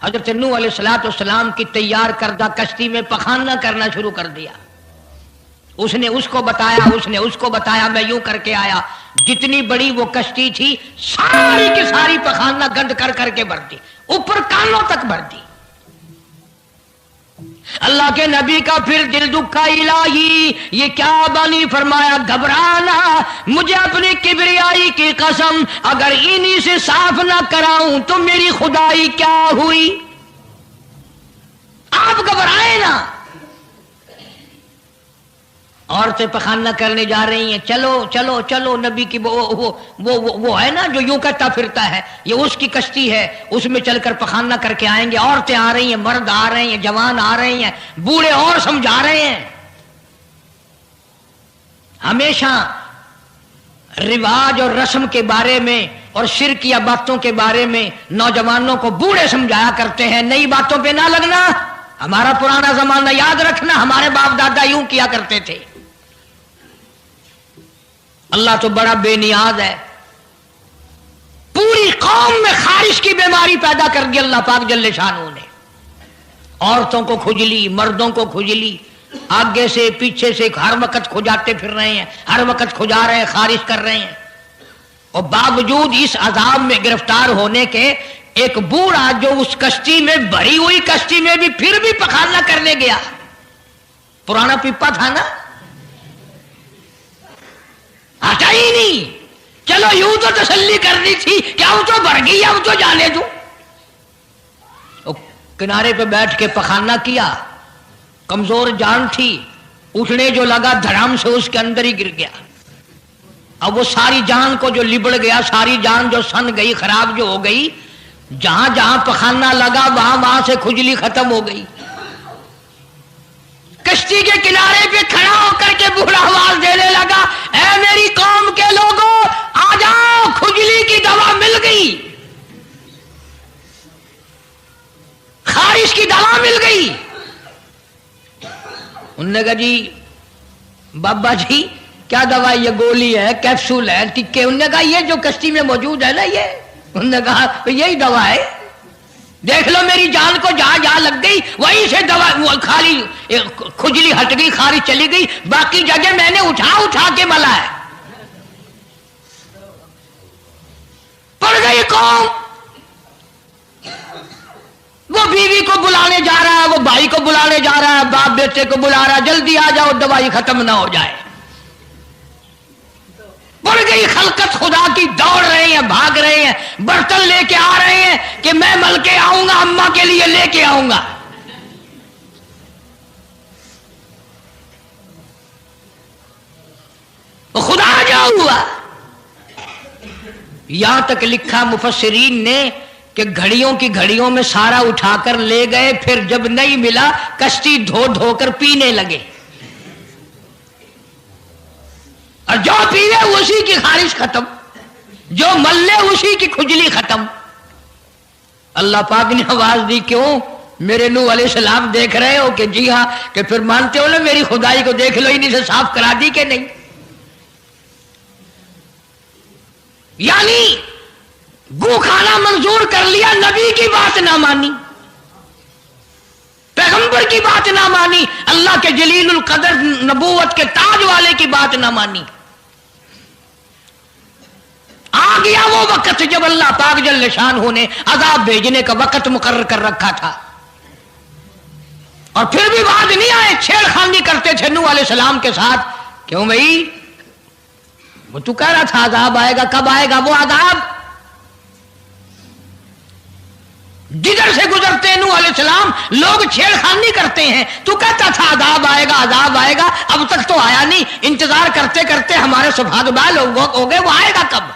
حضرت نوح علیہ السلام کی تیار کردہ کشتی میں پخانہ کرنا شروع کر دیا. اس نے اس کو بتایا، اس نے اس کو بتایا، میں یوں کر کے آیا. جتنی بڑی وہ کشتی تھی ساری کی ساری پخانہ گند کر کر کے بھر دی، اوپر کانوں تک بھر دی. اللہ کے نبی کا پھر دل دکھا، الہی یہ کیا بانی؟ فرمایا گھبرانا، مجھے اپنی کبریائی کی قسم اگر انہی سے صاف نہ کراؤں تو میری خدائی کیا ہوئی؟ آپ گھبرائے نا. عورتیں پخانہ کرنے جا رہی ہیں، چلو چلو چلو. نبی کی وہ ہے نا جو یوں کہتا پھرتا ہے، یہ اس کی کشتی ہے، اس میں چل کر پخانہ کر کے آئیں گے. عورتیں آ رہی ہیں، مرد آ رہے ہیں، جوان آ رہے ہیں، بوڑھے اور سمجھا رہے ہیں. ہمیشہ رواج اور رسم کے بارے میں اور شرک یا باتوں کے بارے میں نوجوانوں کو بوڑھے سمجھایا کرتے ہیں، نئی باتوں پہ نہ لگنا، ہمارا پرانا زمانہ یاد رکھنا، ہمارے باپ دادا یوں کیا کرتے تھے. اللہ تو بڑا بے نیاز ہے. پوری قوم میں خارش کی بیماری پیدا کر دی اللہ پاک جل شانہ نے. عورتوں کو کھجلی، مردوں کو کھجلی، آگے سے پیچھے سے ہر وقت کھجاتے پھر رہے ہیں، ہر وقت کھجا رہے ہیں، خارش کر رہے ہیں. اور باوجود اس عذاب میں گرفتار ہونے کے ایک بوڑھا جو اس کشتی میں بھری ہوئی کشتی میں بھی پھر بھی پخانہ کرنے گیا. پرانا پیپا تھا نا، ہٹا ہی نہیں. چلو یوں تو تسلی کرنی تھی کہ اب تو بھر گئی، اب تو جانے دوں. کنارے پہ بیٹھ کے پخانہ کیا، کمزور جان تھی، اٹھنے جو لگا دھڑام سے اس کے اندر ہی گر گیا. اب وہ ساری جان کو جو لبڑ گیا، ساری جان جو سن گئی، خراب جو ہو گئی، جہاں جہاں پخانہ لگا وہاں وہاں سے کھجلی ختم ہو گئی. کشتی کے کنارے پہ کھڑا ہو کر کے بوڑھا آواز دینے لگا، اے میری قوم کے لوگوں آ جاؤ، کھجلی کی دوا مل گئی، خارش کی دوا مل گئی. انہوں نے کہا جی بابا جی کیا دوا؟ یہ گولی ہے، کیپسول ہے، ٹکے؟ انہوں نے کہا یہ جو کشتی میں موجود ہے نا یہ. انہوں نے کہا یہی دوا ہے، دیکھ لو میری جان کو جہاں جہاں لگ گئی وہیں سے دوا، خالی کھجلی ہٹ گئی، خارش چلی گئی، باقی جگہ میں نے اٹھا اٹھا کے ملا ہے. پڑ گئی قوم. وہ بیوی کو بلانے جا رہا ہے، وہ بھائی کو بلانے جا رہا ہے، باپ بیٹے کو بلا رہا ہے، جلدی آ جاؤ دوائی ختم نہ ہو جائے. پڑ گئی خلقت خدا کی، دوڑ رہے ہیں، بھاگ رہے ہیں، برتن لے کے آ رہے ہیں کہ میں مل کے آؤں گا، اماں کے لیے لے کے آؤں گا. خدا جا ہوا. یہاں تک لکھا مفسرین نے کہ گھڑیوں کی گھڑیوں میں سارا اٹھا کر لے گئے، پھر جب نہیں ملا کشتی دھو دھو کر پینے لگے، اور جو پیے اسی کی خارش ختم، جو ملے اسی کی کھجلی ختم. اللہ پاک نے آواز دی، کیوں میرے نوح علیہ السلام دیکھ رہے ہو؟ کہ جی ہاں. کہ پھر مانتے ہو نا میری خدائی کو؟ دیکھ لو انہیں سے صاف کرا دی کہ نہیں. یعنی گو کھانا منظور کر لیا، نبی کی بات نہ مانی، پیغمبر کی بات نہ مانی، اللہ کے جلیل القدر نبوت کے تاج والے کی بات نہ مانی. آ گیا وہ وقت جب اللہ پاک جل شانہ نے عذاب بھیجنے کا وقت مقرر کر رکھا تھا، اور پھر بھی بعد نہیں آئے. چھیڑ خانی کرتے تھے نوح علیہ السلام کے ساتھ. کیوں بھائی؟ وہ تو کہہ رہا تھا عذاب آئے گا، کب آئے گا وہ عذاب؟ جدھر سے گزرتے ہیں نوح علیہ السلام لوگ چھیڑ خانی کرتے ہیں. تو کہتا تھا عذاب آئے گا، عذاب آئے گا، اب تک تو آیا نہیں. انتظار کرتے کرتے ہمارے سبحان بال ہو گئے، وہ آئے گا کب؟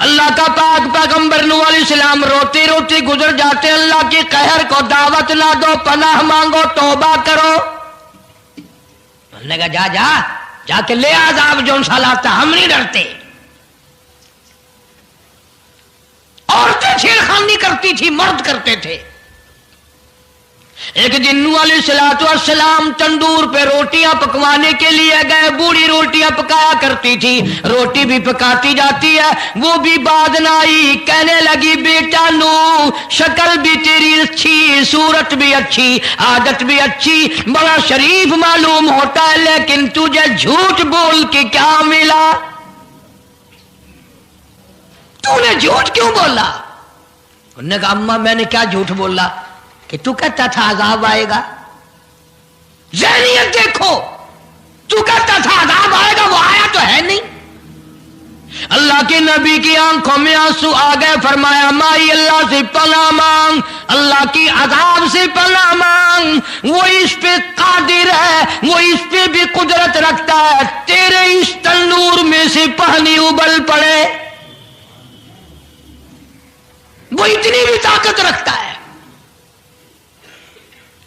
اللہ کا پاک پیغمبر نوح علیہ السلام روتی روتی گزر جاتے. اللہ کی قہر کو دعوت نہ دو، پناہ مانگو، توبہ کرو. انہوں نے کہا جا جا جا کے لے عذاب جو سا لاتا، ہم نہیں ڈرتے. عورتیں چھیڑ خانی کرتی تھی، مرد کرتے تھے. ایک دن نوح علیہ السلام تندور پہ روٹیاں پکوانے کے لیے گئے. بوڑھی روٹیاں پکایا کرتی تھی, روٹی بھی پکاتی جاتی ہے, وہ بھی بعد نہ آئی. کہنے لگی بیٹا نوح, شکل بھی تیری اچھی, صورت بھی اچھی, عادت بھی اچھی, بڑا شریف معلوم ہوتا ہے, لیکن تجھے جھوٹ بول کے کیا ملا؟ تو نے جھوٹ کیوں بولا؟ انہوں نے کہا اماں میں نے کیا جھوٹ بولا کہ تو کہتا تھا عذاب آئے گا. ذہنیت دیکھو, تو کہتا تھا عذاب آئے گا, وہ آیا تو ہے نہیں. اللہ کے نبی کی آنکھوں میں آنسو آ گئے. فرمایا مائی اللہ سے پناہ مانگ, اللہ کی عذاب سے پناہ مانگ, وہ اس پہ قادر ہے, وہ اس پہ بھی قدرت رکھتا ہے. تیرے اس تنور میں سے پانی ابل پڑے, وہ اتنی بھی طاقت رکھتا ہے.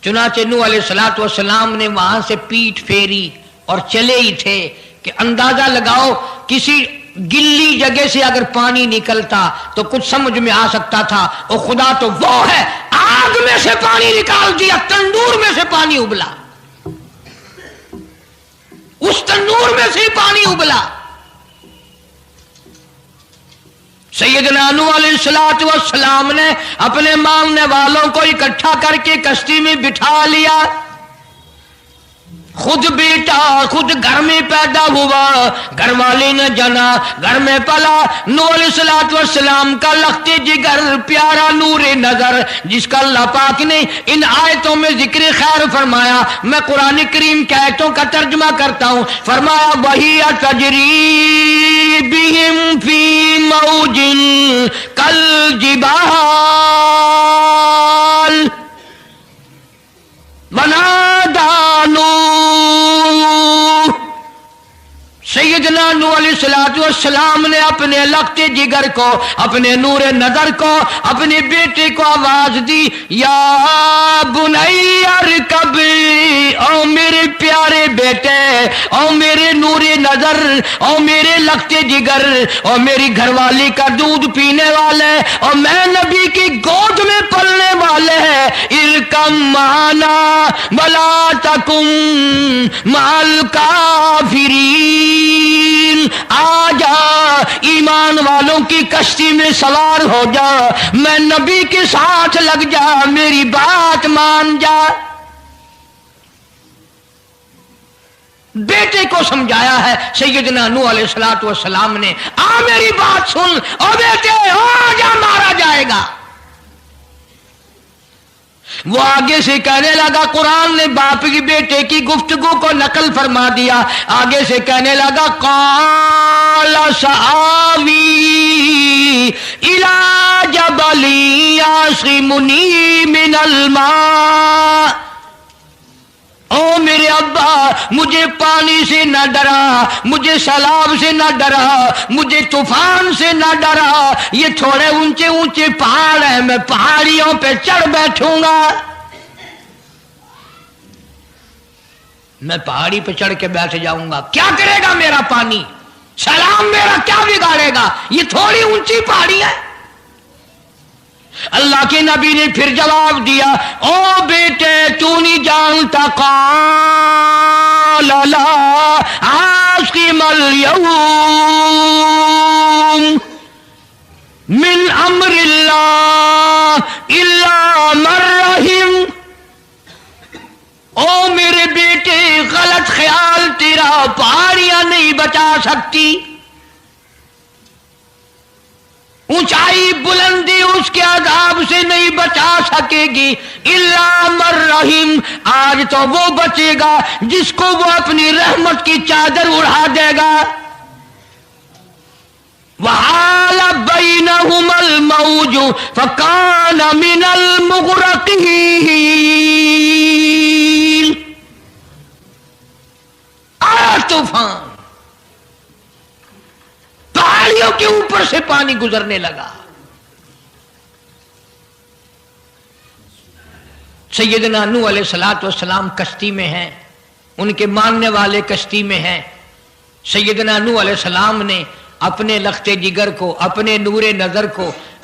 چنانچہ نوح علیہ السلام نے وہاں سے پیٹھ پھیری اور چلے ہی تھے کہ اندازہ لگاؤ کسی گلی جگہ سے اگر پانی نکلتا تو کچھ سمجھ میں آ سکتا تھا. اور خدا تو وہ ہے, آگ میں سے پانی نکال دیا, تندور میں سے پانی ابلا, اس تندور میں سے پانی ابلا. سیدنا نوح علیہ السلام نے اپنے ماننے والوں کو اکٹھا کر کے کشتی میں بٹھا لیا. خود بیٹا خود گھر میں پیدا ہوا, گھر والے نے جنا, گھر میں پلا. نوح علیہ السلام کا لخت جگر, پیارا نور نظر, جس کا اللہ پاک نے ان آیتوں میں ذکر خیر فرمایا. میں قرآن کریم کی آیتوں کا ترجمہ کرتا ہوں. فرمایا وہی تجری بہم فی موج کالجبال ونادى نوح. سیدنا نوح علیہ السلام نے اپنے لخت جگر کو, اپنے نور نظر کو, اپنے بیٹے کو آواز دی, یا بنی ارکب, او میرے پیارے بیٹے, او میرے نور نظر, او میرے لخت جگر, او میری گھر والی کا دودھ پینے والے, اور میں نبی کی گود میں پلنے والے ہیں, ارکم معنا ولا تکن مع الکافرین. آ جا, ایمان والوں کی کشتی میں سوار ہو جا, میں نبی کے ساتھ لگ جا, میری بات مان جا. بیٹے کو سمجھایا ہے سیدنا نوح علیہ السلام نے, آ میری بات سن, او بیٹے آ جا, مارا جائے گا. وہ آگے سے کہنے لگا, قرآن نے باپ کی بیٹے کی گفتگو کو نقل فرما دیا. آگے سے کہنے لگا قال سآوی الی جبل یعصمنی من الماء. او میرے ابا, مجھے پانی سے نہ ڈرا, مجھے سیلاب سے نہ ڈرا, مجھے طوفان سے نہ ڈرا. یہ تھوڑے اونچے اونچے پہاڑ ہیں, میں پہاڑیوں پہ چڑھ بیٹھوں گا, میں پہاڑی پہ چڑھ کے بیٹھ جاؤں گا. کیا کرے گا میرا پانی, سیلاب میرا کیا بگاڑے گا, یہ تھوڑی اونچی پہاڑی ہے. اللہ کے نبی نے پھر جواب دیا, او بیٹے تو نہیں جانتا, قال لا عاصم اليوم من امر اللہ الا من رحم. او میرے بیٹے غلط خیال تیرا, پہاڑیاں نہیں بچا سکتی, اونچائی بلندی اس کے عذاب سے نہیں بچا سکے گی, الا من رحم. آج تو وہ بچے گا جس کو وہ اپنی رحمت کی چادر اڑا دے گا. وحال بینہم الموج فکان من المغرقین. آیا طوفان, پہاڑیوں کے اوپر سے پانی گزرنے لگا. سیدنا نوح علیہ السلام کشتی میں ہیں, ان کے ماننے والے کشتی میں ہیں. سیدنا نوح علیہ السلام نے اپنے لخت جگر کو, اپنے نور نظر کو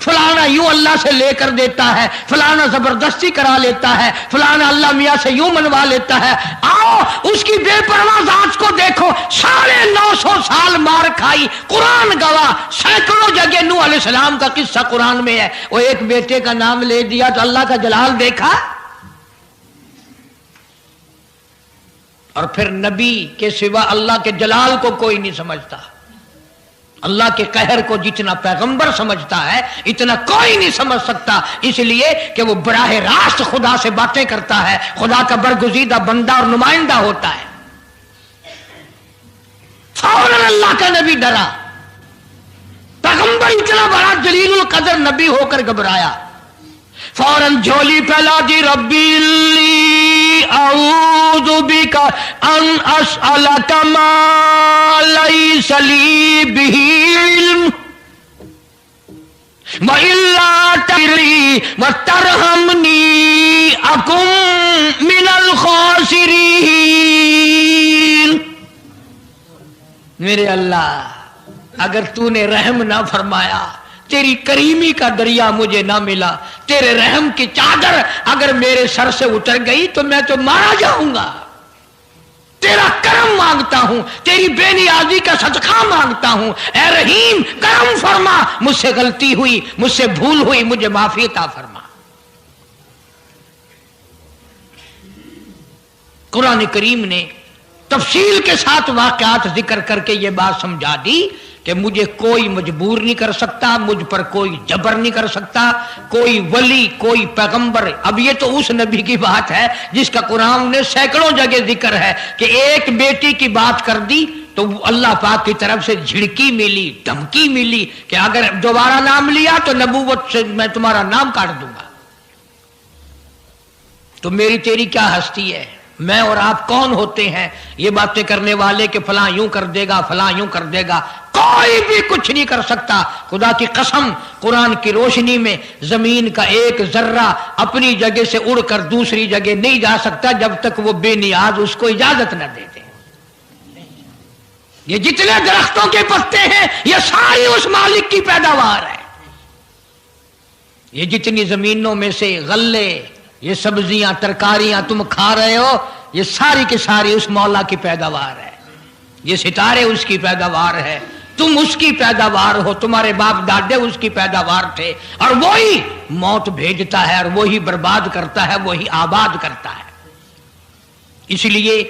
فلانا یوں اللہ سے لے کر دیتا ہے، فلانا زبردستی کرا لیتا ہے، فلانا اللہ میاں سے یوں منوا لیتا ہے. آؤ اس کی بے پرواہ ذات کو دیکھو. 950 سال مار کھائی، قرآن گواہ. سینکڑوں جگہ نوح علیہ السلام کا قصہ قرآن میں ہے. وہ ایک بیٹے کا نام لے دیا تو اللہ کا جلال دیکھا. اور پھر نبی کے سوا اللہ کے جلال کو کوئی نہیں سمجھتا. اللہ کے قہر کو جتنا پیغمبر سمجھتا ہے اتنا کوئی نہیں سمجھ سکتا، اس لیے کہ وہ براہ راست خدا سے باتیں کرتا ہے، خدا کا برگزیدہ بندہ اور نمائندہ ہوتا ہے. فوراً اللہ کا نبی ڈرا. پیغمبر اتنا بڑا جلیل القدر نبی ہو کر گھبرایا. فوراً جھولی پھیلا دی، ربی لی اعوذ بک ان اسألک ما لیس لی بہ علم وإلا تغفر وترحمنی اکن من الخاسرین. میرے اللہ اگر تو نے رحم نہ فرمایا، تیری کریمی کا دریا مجھے نہ ملا، تیرے رحم کی چادر اگر میرے سر سے اتر گئی تو میں تو مارا جاؤں گا. تیرا کرم مانگتا ہوں، تیری بے نیازی کا صدقہ مانگتا ہوں. اے رحیم کرم فرما، مجھ سے غلطی ہوئی، مجھ سے بھول ہوئی، مجھے معافی عطا فرما. قرآن کریم نے تفصیل کے ساتھ واقعات ذکر کر کے یہ بات سمجھا دی کہ مجھے کوئی مجبور نہیں کر سکتا، مجھ پر کوئی جبر نہیں کر سکتا، کوئی ولی، کوئی پیغمبر. اب یہ تو اس نبی کی بات ہے جس کا قرآن نے سینکڑوں جگہ ذکر ہے کہ ایک بیٹی کی بات کر دی تو اللہ پاک کی طرف سے جھڑکی ملی، دھمکی ملی کہ اگر دوبارہ نام لیا تو نبوت سے میں تمہارا نام کاٹ دوں گا. تو میری تیری کیا ہستی ہے؟ میں اور آپ کون ہوتے ہیں یہ باتیں کرنے والے کہ فلاں یوں کر دے گا، فلاں یوں کر دے گا؟ کوئی بھی کچھ نہیں کر سکتا. خدا کی قسم قرآن کی روشنی میں زمین کا ایک ذرہ اپنی جگہ سے اڑ کر دوسری جگہ نہیں جا سکتا جب تک وہ بے نیاز اس کو اجازت نہ دے دے. یہ جتنے درختوں کے پتے ہیں یہ ساری اس مالک کی پیداوار ہے. یہ جتنی زمینوں میں سے غلے، یہ سبزیاں، ترکاریاں تم کھا رہے ہو، یہ ساری کی ساری اس مولا کی پیداوار ہے. یہ ستارے اس کی پیداوار ہے، تم اس کی پیداوار ہو، تمہارے باپ دادے اس کی پیداوار تھے. اور وہی موت بھیجتا ہے اور وہی برباد کرتا ہے، وہی آباد کرتا ہے. اس لیے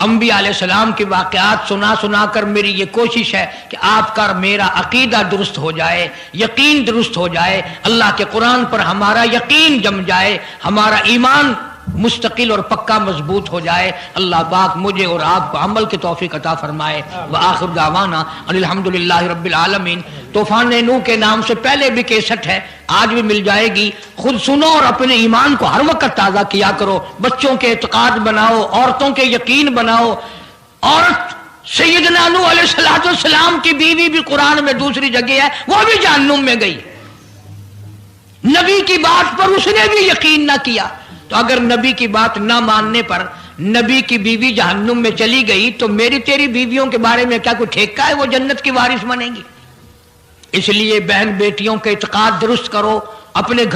انبیاء علیہ السلام کے واقعات سنا سنا کر میری یہ کوشش ہے کہ آپ کا میرا عقیدہ درست ہو جائے، یقین درست ہو جائے، اللہ کے قرآن پر ہمارا یقین جم جائے، ہمارا ایمان مستقل اور پکا مضبوط ہو جائے. اللہ پاک مجھے اور آپ کو عمل کی توفیق عطا فرمائے. وآخر دعوانا ان الحمدللہ رب العالمین. طوفان نوح کے نام سے پہلے بھی کیسٹ ہے، آج بھی مل جائے گی. خود سنو اور اپنے ایمان کو ہر وقت تازہ کیا کرو. بچوں کے اعتقاد بناؤ، عورتوں کے یقین بناؤ. عورت سیدنا نوح علیہ السلام کی بیوی بھی قرآن میں دوسری جگہ ہے، وہ بھی جہنم میں گئی. نبی کی بات پر اس نے بھی یقین نہ کیا. تو اگر نبی کی بات نہ ماننے پر نبی کی بیوی جہنم میں چلی گئی تو میری تیری بیویوں کے بارے میں کیا کوئی ٹھیکہ ہے وہ جنت کی وارث بنیں گی؟ اس لیے بہن بیٹیوں کے اعتقاد درست کرو، اپنے